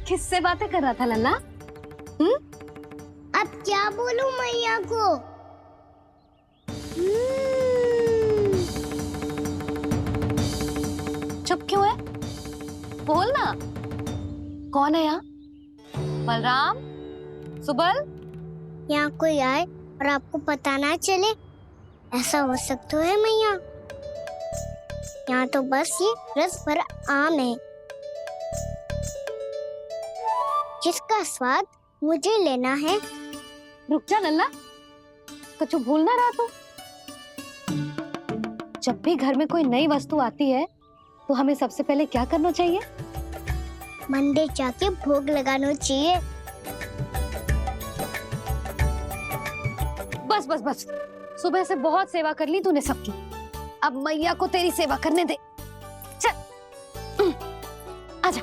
किससे बातें कर रहा था लल्ला? अब क्या बोलूं मैया को? चुप क्यों है? बोल ना। कौन है यहाँ? बलराम? सुबल? यहाँ कोई आए और आपको पता ना चले, ऐसा हो सकता है मैया? यहाँ तो बस ये रस भरा आम है जिसका स्वाद मुझे लेना है। रुक जा लल्ला, कुछ भूल ना रहा तू। जब भी घर में कोई नई वस्तु आती है तो हमें सबसे पहले क्या करना चाहिए? मंदिर जाके भोग लगाना चाहिए। बस बस बस, सुबह से बहुत सेवा कर ली तूने सबकी, अब मैया को तेरी सेवा करने दे। चल आजा।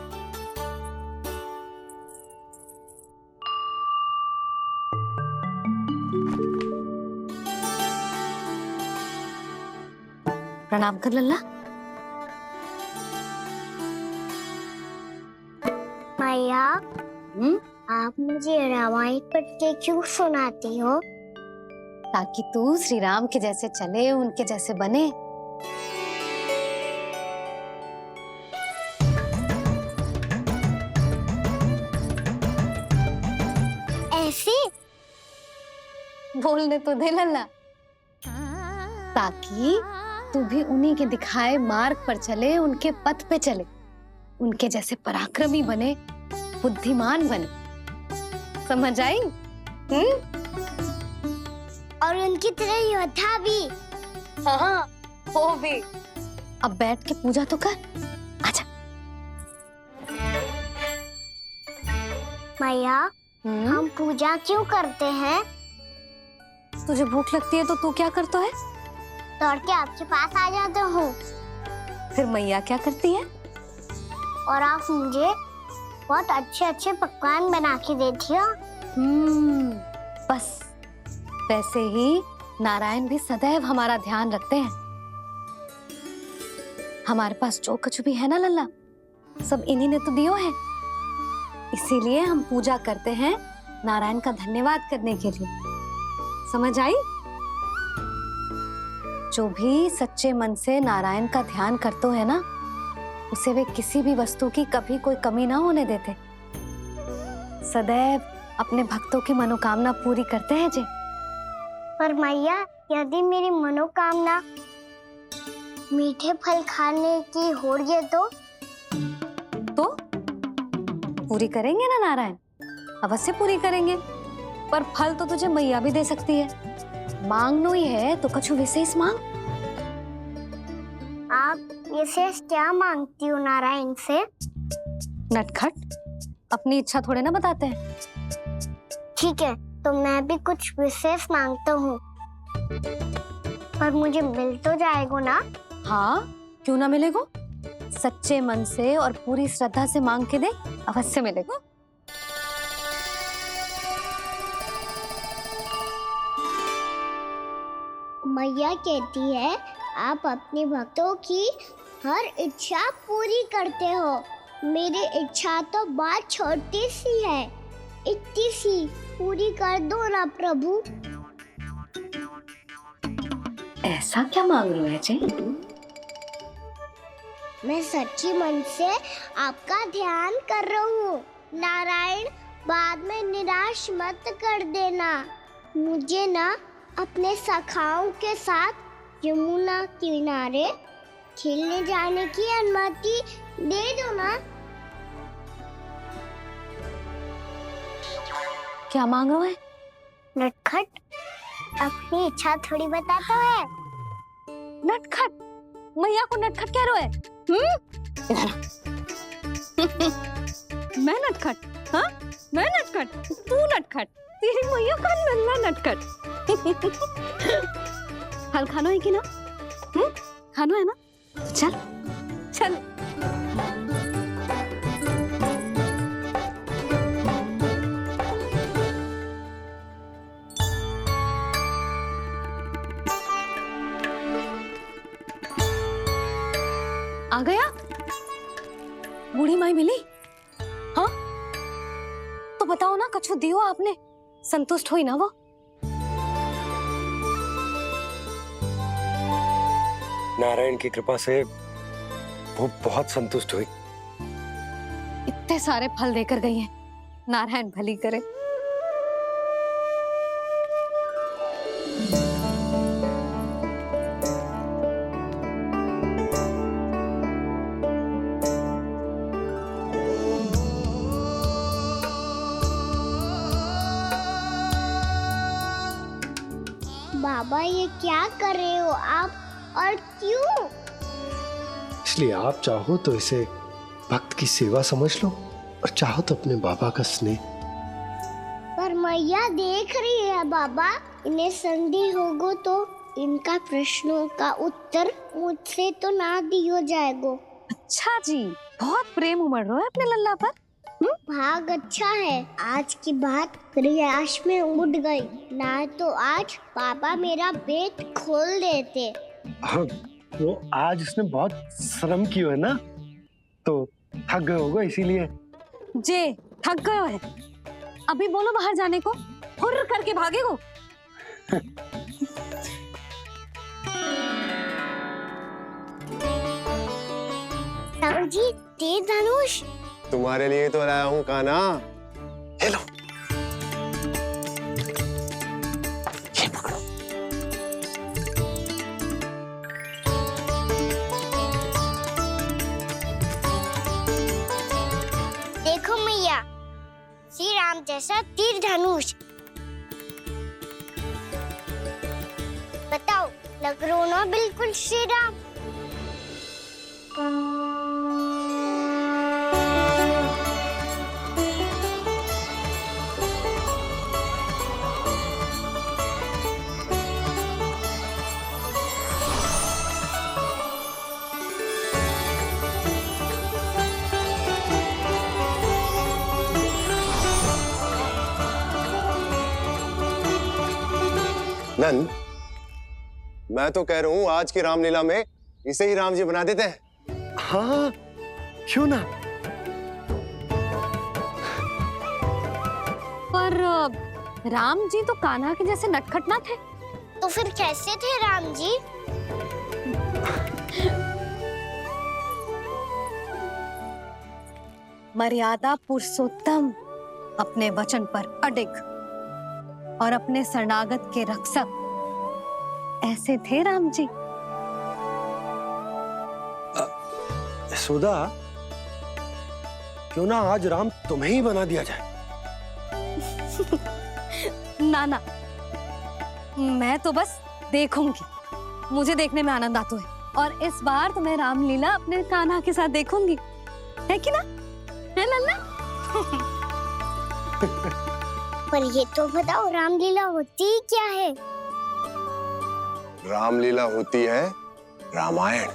प्रणाम कर लल्ला। मैया, आप मुझे रामायण पढ़ के क्यों सुनाती हो? ताकि तू श्री राम के जैसे चले, उनके जैसे बने। ऐसे? बोलने तो दे लल्ला। ताकि तू भी उन्हीं के दिखाए मार्ग पर चले, उनके पथ पे चले, उनके जैसे पराक्रमी बने, बुद्धिमान बने। समझ आई? और उनकी तरह योद्धा भी। हाँ, वो भी। अब बैठ के पूजा तो कर। आजा। मैया, हम पूजा क्यों करते हैं? तुझे भूख लगती है तो तू क्या करता है? दौड़ के आपके पास आ जाता हूँ। फिर मैया क्या करती है? और आप मुझे बहुत अच्छे अच्छे पकवान बना के देती हो। बस वैसे ही नारायण भी सदैव हमारा ध्यान रखते हैं। हमारे पास जो कुछ भी है ना लल्ला, सब इन्हीं ने तो दियो है। इसीलिए हम पूजा करते हैं नारायण का धन्यवाद करने के लिए। समझ आई? जो भी सच्चे मन से नारायण का ध्यान करते है ना, उसे वे किसी भी वस्तु की कभी कोई कमी ना होने देते। सदैव अपने भक्तों की मनोकामना पूरी करते हैं जी। पर मैया, यदि मेरी मनोकामना मीठे फल खाने की हो रही है तो पूरी करेंगे ना नारायण? अवश्य पूरी करेंगे। पर फल तो तुझे मैया भी दे सकती है। मांगनो ही है तो कुछ विशेष मांग। आप विशेष क्या मांगती हो नारायण से? नटखट, अपनी इच्छा थोड़े ना बताते हैं। ठीक है, तो मैं भी कुछ विशेष मांगता हूँ। पर मुझे मिल तो जाएगा ना? हाँ, क्यों ना मिलेगा। सच्चे मन से और पूरी श्रद्धा से मांग के दे, अवश्य मिलेगा। मैया कहती है आप अपने भक्तों की हर इच्छा पूरी करते हो। मेरी इच्छा तो बहुत छोटी सी है, इतनी सी पूरी कर दो ना प्रभु। ऐसा क्या मांग रहे हो जी? मैं सच्ची मन से आपका ध्यान कर रहा हूँ। नारायण, बाद में निराश मत कर देना। मुझे ना अपने सखाओं के साथ यमुना किनारे खेलने जाने की अनुमति दे दो ना। क्या मांग रहे हो? नटखट, अपनी इच्छा थोड़ी बताता है। नटखट? मैया को नटखट कह रहे हो? मैं नटखट? हाँ, मैं नटखट? तू नटखट? तेरी मैया का नल्ला नटखट। फल खाना है कि ना? खाना है ना? चल चल। आ गया? बूढ़ी माई मिली? हाँ, तो बताओ ना, कछु दियो आपने, संतुष्ट हुई ना वो? नारायण की कृपा से वो बहुत संतुष्ट हुई। इतने सारे फल देकर गई हैं, नारायण भली करे। बाबा ये क्या कर रहे हो आप, और क्यों? इसलिए आप चाहो तो इसे भक्त की सेवा समझ लो, और चाहो तो अपने बाबा का स्नेह। पर मैया देख रही है बाबा, इन्हें संदेह होगो तो इनका प्रश्नों का उत्तर मुझसे तो ना दियो जाएगो। अच्छा जी, बहुत प्रेम उमड़ रहा है अपने लल्ला पर। भाग अच्छा है, आज की बात प्रयास में उड़ गई, ना तो आज पापा मेरा पेट खोल देते। हाँ, वो आज उसने बहुत श्रम किया है ना, तो थक गए होगा इसीलिए। जे थक गयो है, अभी बोलो बाहर जाने को, हुर्र करके भागेगो। जी तेज धनुष तुम्हारे लिए तो लाया हूँ कान्हा। ले लो। ये पकड़ो। देखो मैया, श्री राम जैसा तीर धनुष। बताओ, लग रहा ना बिल्कुल श्री राम। नंद, मैं तो कह रहा हूँ आज की रामलीला में इसे ही राम जी बना देते हैं। हाँ, क्यों ना। पर राम जी तो कान्हा के जैसे नटखट ना थे। तो फिर कैसे थे राम जी? मर्यादा पुरुषोत्तम, अपने वचन पर अडिग और अपने शरणागत के रक्षक, ऐसे थे राम जी। यशोदा, क्यों ना आज राम तुम्हें ही बना दिया जाए? ना ना, मैं तो बस देखूंगी, मुझे देखने में आनंद आता है, और इस बार तो मैं रामलीला अपने कान्हा के साथ देखूंगी, है कि ना, है लल्ला? पर ये तो बताओ, रामलीला होती क्या है? रामलीला होती है रामायण,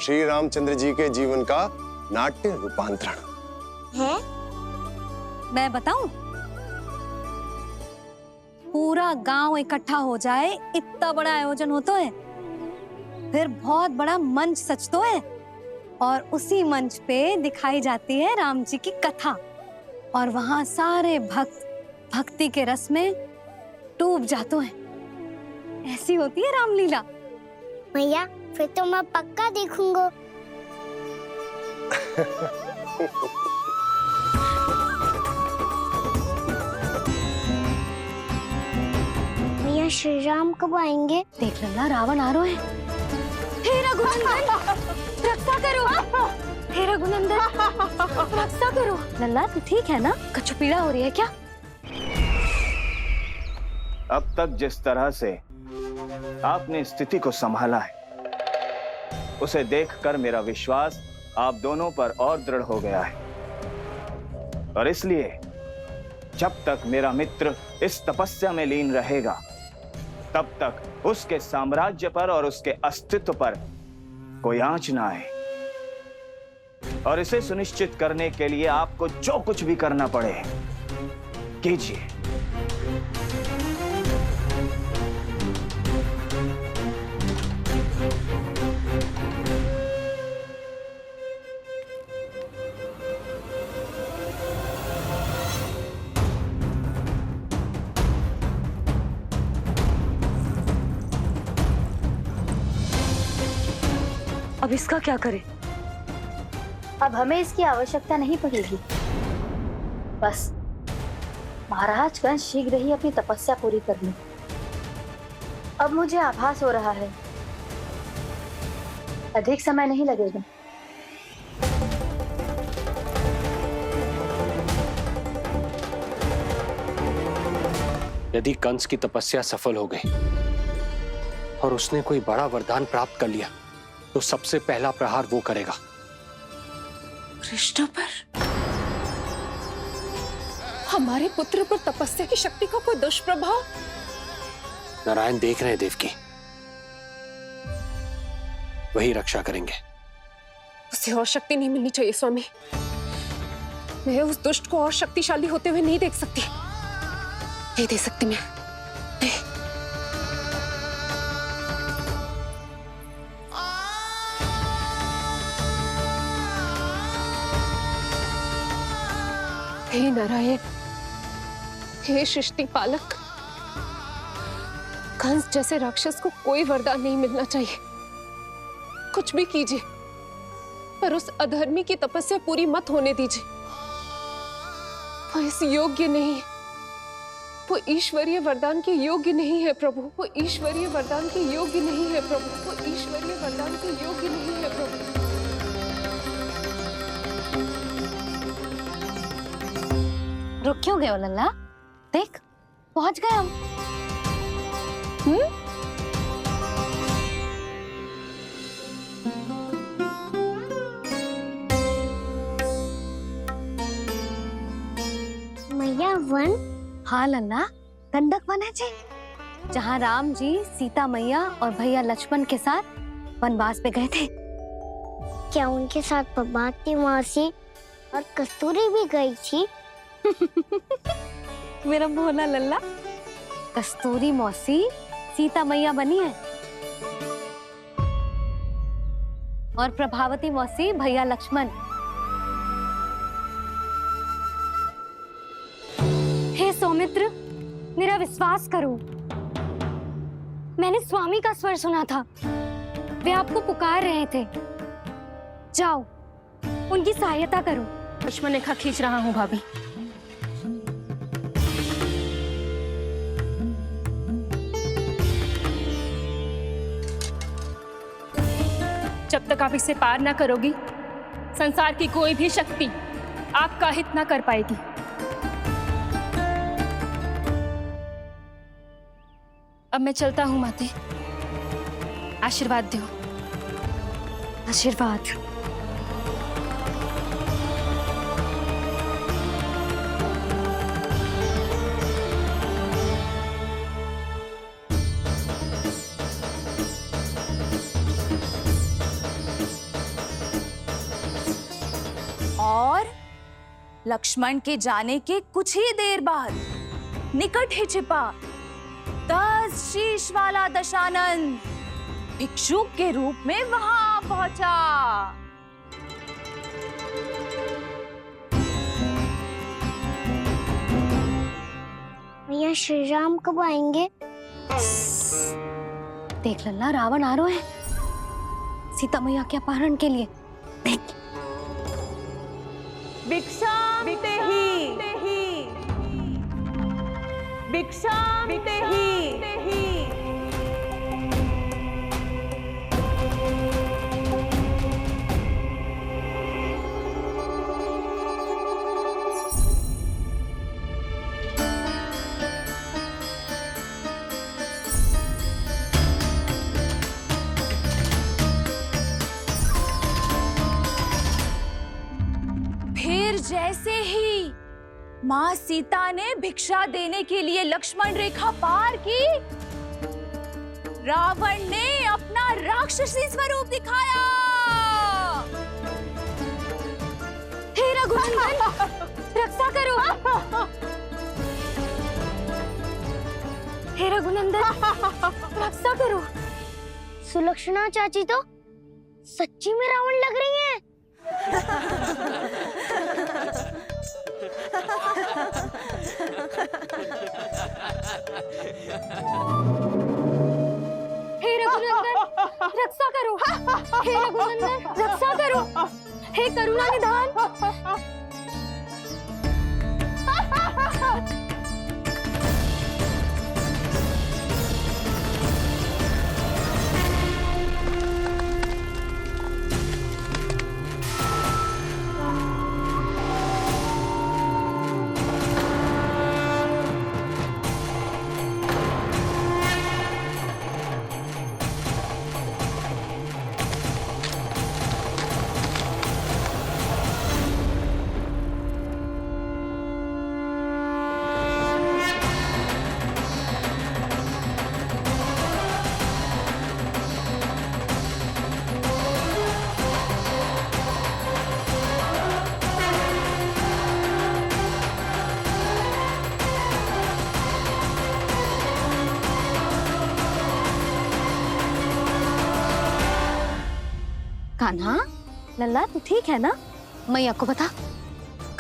श्री रामचंद्र जी के जीवन का नाट्य रूपांतरण है। मैं बताऊं, पूरा गांव इकट्ठा हो जाए, इतना बड़ा आयोजन होता है, फिर बहुत बड़ा मंच सजतो है, और उसी मंच पे दिखाई जाती है राम जी की कथा, और वहां सारे भक्त भक्ति के रस में डूब जाते हैं। ऐसी होती है रामलीला। भैया, फिर तो मैं पक्का देखूंगा। भैया, श्री राम कब आएंगे? देख लल्ला, रावण आ रहा है। हे रघुनंदन, रक्षा करो। हे रघुनंदन, रक्षा करो। लल्ला तू ठीक है ना? कछु पीड़ा हो रही है क्या? अब तक जिस तरह से आपने स्थिति को संभाला है, उसे देखकर मेरा विश्वास आप दोनों पर और दृढ़ हो गया है, और इसलिए जब तक मेरा मित्र इस तपस्या में लीन रहेगा, तब तक उसके साम्राज्य पर और उसके अस्तित्व पर कोई आंच ना आए। और इसे सुनिश्चित करने के लिए आपको जो कुछ भी करना पड़े कीजिए। अब इसका क्या करें? अब हमें इसकी आवश्यकता नहीं पड़ेगी। बस महाराज कंस शीघ्र ही अपनी तपस्या पूरी कर लें। अब मुझे आभास हो रहा है अधिक समय नहीं लगेगा। यदि कंस की तपस्या सफल हो गई और उसने कोई बड़ा वरदान प्राप्त कर लिया तो सबसे पहला प्रहार वो करेगा। कृष्ण पर, हमारे पुत्र पर तपस्या की शक्ति का कोई दुष्प्रभाव? नारायण देख रहे हैं देवकी, वही रक्षा करेंगे। उसे और शक्ति नहीं मिलनी चाहिए स्वामी। मैं उस दुष्ट को और शक्तिशाली होते हुए नहीं देख सकती, नहीं दे सकती मैं। नहीं। हे नारायण, हे सृष्टि पालक, कंस जैसे राक्षस को कोई वरदान नहीं मिलना चाहिए। कुछ भी कीजिए पर उस अधर्मी की तपस्या पूरी मत होने दीजिए। वो इस योग्य नहीं है, वो ईश्वरीय वरदान के योग्य नहीं है प्रभु। वो ईश्वरीय वरदान के योग्य नहीं है प्रभु। वो ईश्वरीय वरदान के योग्य नहीं है प्रभु। रुक क्यों गए हो लल्ला? देख पहुंच गए हम। मैया वन? हाँ लल्ला, गंडक वन है जी, जहाँ राम जी सीता मैया और भैया लक्ष्मण के साथ वनवास पे गए थे। क्या उनके साथ पद्मावती मौसी और कस्तूरी भी गई थी? मेरा भोला लल्ला, कस्तूरी मौसी सीता मैया बनी है और प्रभावती मौसी भैया लक्ष्मण। हे सौमित्र, मेरा विश्वास करो, मैंने स्वामी का स्वर सुना था। वे आपको पुकार रहे थे। जाओ उनकी सहायता करो। लक्ष्मण रेखा खींच रहा हूँ भाभी। जब तक आप इसे पार ना करोगी, संसार की कोई भी शक्ति आपका हित ना कर पाएगी। अब मैं चलता हूँ माते, आशीर्वाद दो। आशीर्वाद। और लक्ष्मण के जाने के कुछ ही देर बाद निकट ही छिपा 10 शीश वाला दशानन भिक्षुक के रूप में वहां पहुंचा। भैया श्री राम कब आएंगे? देख लल्ला, रावण आ रहे हैं सीता मैया के अपहरण के लिए। देख भिक्षाम देहि, भिक्षाम देहि। फिर जैसे ही माँ सीता ने भिक्षा देने के लिए लक्ष्मण रेखा पार की, रावण ने अपना राक्षसी स्वरूप दिखाया। हे रघुनंदन, रक्षा करो। हे रघुनंदन, रक्षा करो। सुलक्षणा चाची तो सच्ची में रावण लग रही हैं। हे रघुनंदन, रक्षा करो। हे रघुनंदन रक्षा करो, हे करुणा निधान। कान्हा, लल्ला तू ठीक है ना? मैया को बता,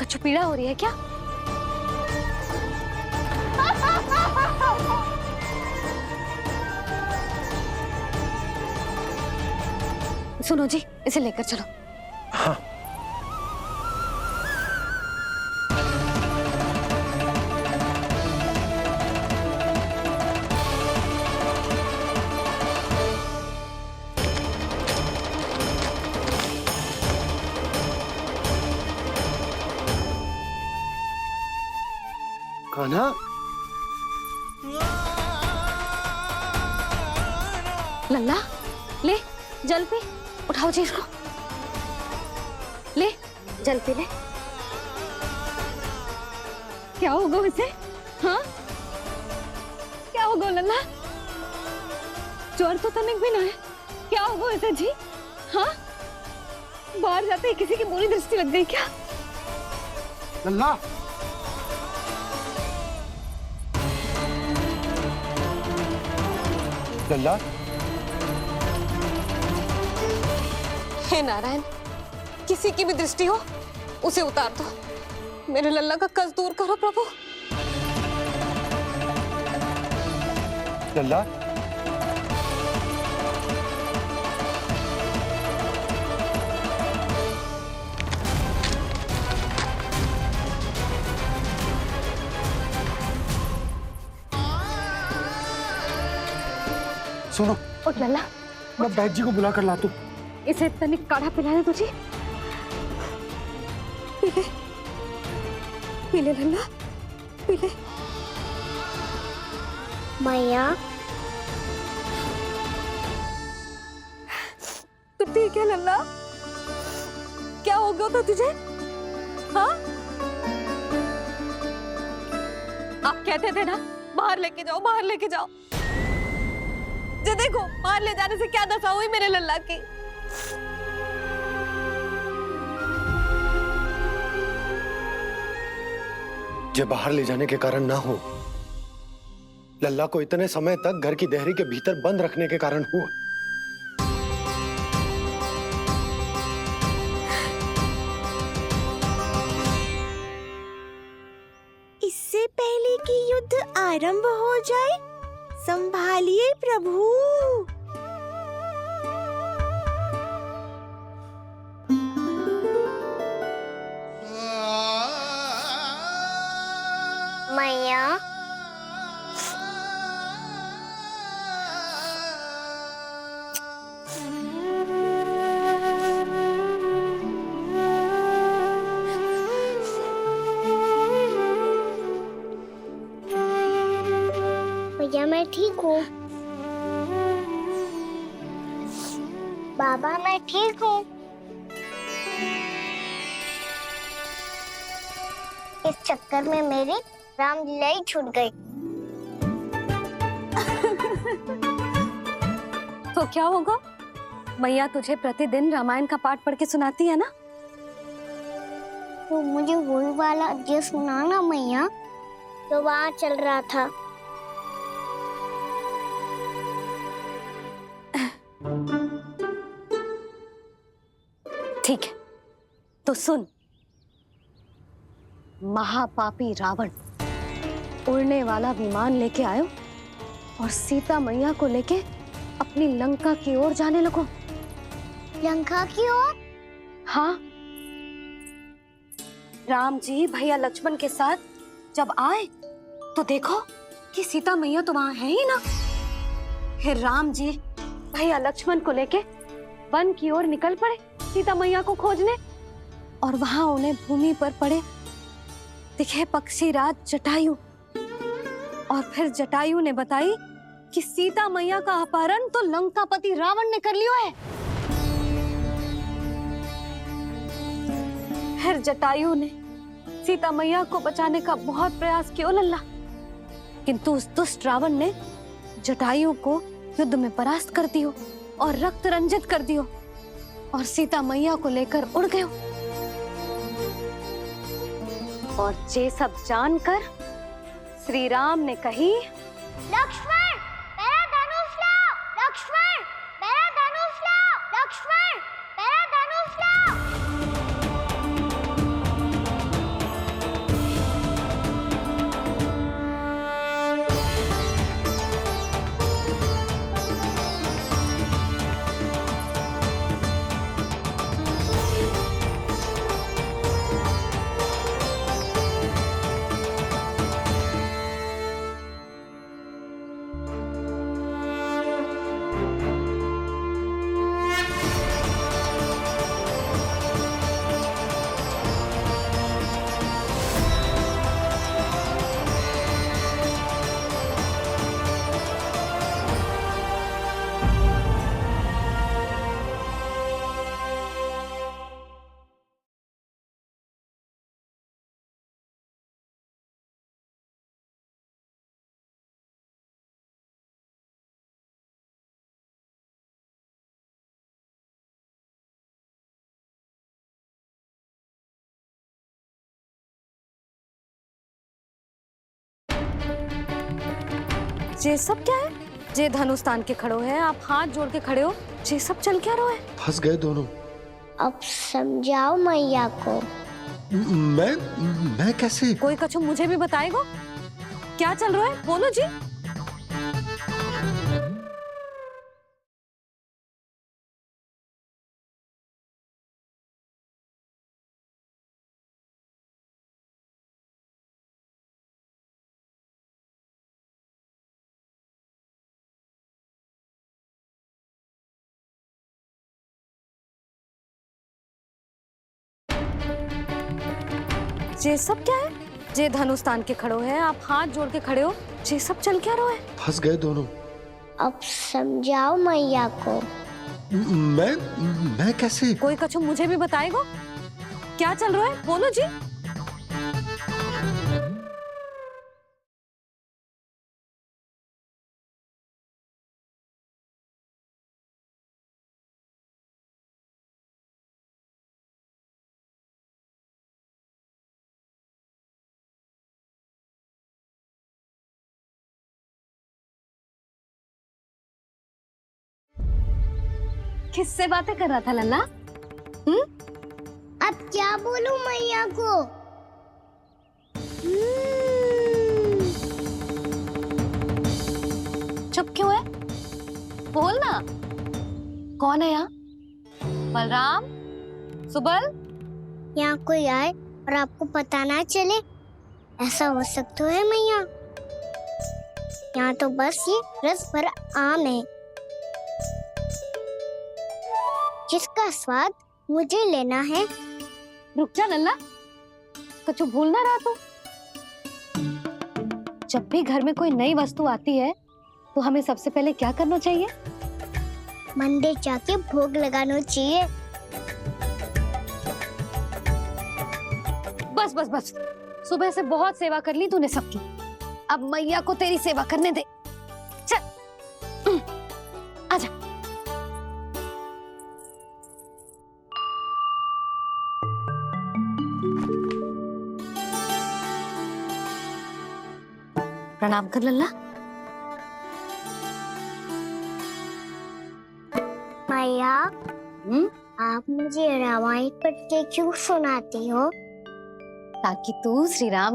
कछु पीड़ा हो रही है क्या? सुनो जी, इसे लेकर चलो। हाँ। कान्हा, लल्ला ले जल पी, उठाओ जी इसको, ले जल पी ले। क्या होगा उसे? हाँ क्या होगा लल्ला? ज्वर तो तनिक भी ना है, क्या होगा उसे जी? हाँ बाहर जाते ही किसी की बुरी दृष्टि लग गई क्या? लल्ला, लल्ला, हे नारायण, किसी की भी दृष्टि हो उसे उतार दो। मेरे लल्ला का कष्ट दूर करो प्रभु। लल्ला, सुनो, उठ लल्ला, मैं बैद जी को बुला कर लाता हूँ। इसे तनिक काढ़ा पिलाने तुझे। पी ले, पी ले लल्ला, पी ले। मैया तू ठीक है लल्ला? क्या हो गया था तुझे? हाँ आप कहते थे ना बाहर लेके जाओ, बाहर लेके जाओ। जे देखो बाहर ले जाने से क्या दशा हुई मेरे लल्ला की। जे बाहर ले जाने के कारण ना हो, लल्ला को इतने समय तक घर की देहरी के भीतर बंद रखने के कारण हुआ। इससे पहले कि युद्ध आरंभ हो जाए, संभालिए प्रभु। मैया भैया मैं ठीक हूँ। बाबा मैं ठीक हूँ। इस चक्कर में मेरी रामलीला ही छूट गई। तो क्या होगा? मैया तुझे प्रतिदिन रामायण का पाठ पढ़ के सुनाती है ना? तो मुझे वही वाला जो सुनाना मैया, तो वहाँ चल रहा था। ठीक है, तो सुन। महापापी रावण उड़ने वाला विमान लेके आयो और सीता मैया को लेके अपनी लंका की ओर जाने लगो। लंका की ओर? हाँ, राम जी भैया लक्ष्मण के साथ जब आए तो देखो कि सीता मैया तो वहां है ही ना। फिर राम जी भैया लक्ष्मण को लेके वन की ओर निकल पड़े सीता मैया को खोजने, और वहां उन्हें भूमि पर पड़े दिखे पक्षीराज जटायु। और फिर जटायु ने बताई कि सीता मैया का अपहरण तो लंकापति रावण ने कर लियो है। फिर जटायु ने सीता मैया को बचाने का बहुत प्रयास किया लल्ला, किंतु उस दुष्ट रावण ने जटायु को युद्ध में परास्त कर दियो और रक्त रंजित कर दियो और सीता मैया को लेकर उड़ गयो। और ये सब जानकर श्री राम ने कही, लक्ष्मण मेरा धनुष लाओ, लक्ष्मण मेरा धनुष लाओ, लक्ष्मण मेरा धनुष लाओ। ये सब क्या है? जे धनुष तान के खड़ो है, आप हाथ जोड़ के खड़े हो, ये सब चल क्या रहा है? फंस गए दोनों। अब समझाओ मैया को। मैं कैसे? कोई कछु मुझे भी बताएगा क्या चल रहा है? बोलो जी। ये सब क्या है? जे धनुष तान के खड़ो है, आप हाथ जोड़ के खड़े हो, ये सब चल क्या रहा है? फंस गए दोनों। अब समझाओ मैया को। मैं कैसे? कोई कछु मुझे भी बताएगा क्या चल रहा है? बोलो जी। किससे बातें कर रहा था लल्ला? अब क्या बोलूं मैया को? चुप क्यों है? बोल ना। कौन है यहाँ? बलराम? सुबल? यहाँ कोई आए और आपको पता ना चले, ऐसा हो सकता है मैया? यहाँ तो बस ये रस भर आम है जिसका स्वाद मुझे लेना है। रुक जा लल्ला, कुछ भूल ना रहा तू। जब भी घर में कोई नई वस्तु आती है तो हमें सबसे पहले क्या करना चाहिए? मंदिर जाके भोग लगाना चाहिए। बस बस बस, सुबह से बहुत सेवा कर ली तूने सबकी, अब मैया को तेरी सेवा करने दे। चल आजा। प्रणाम कर लल्ला। मैया, आप मुझे रामायण पढ़ के क्यों सुनाती हो? ताकि तू श्री राम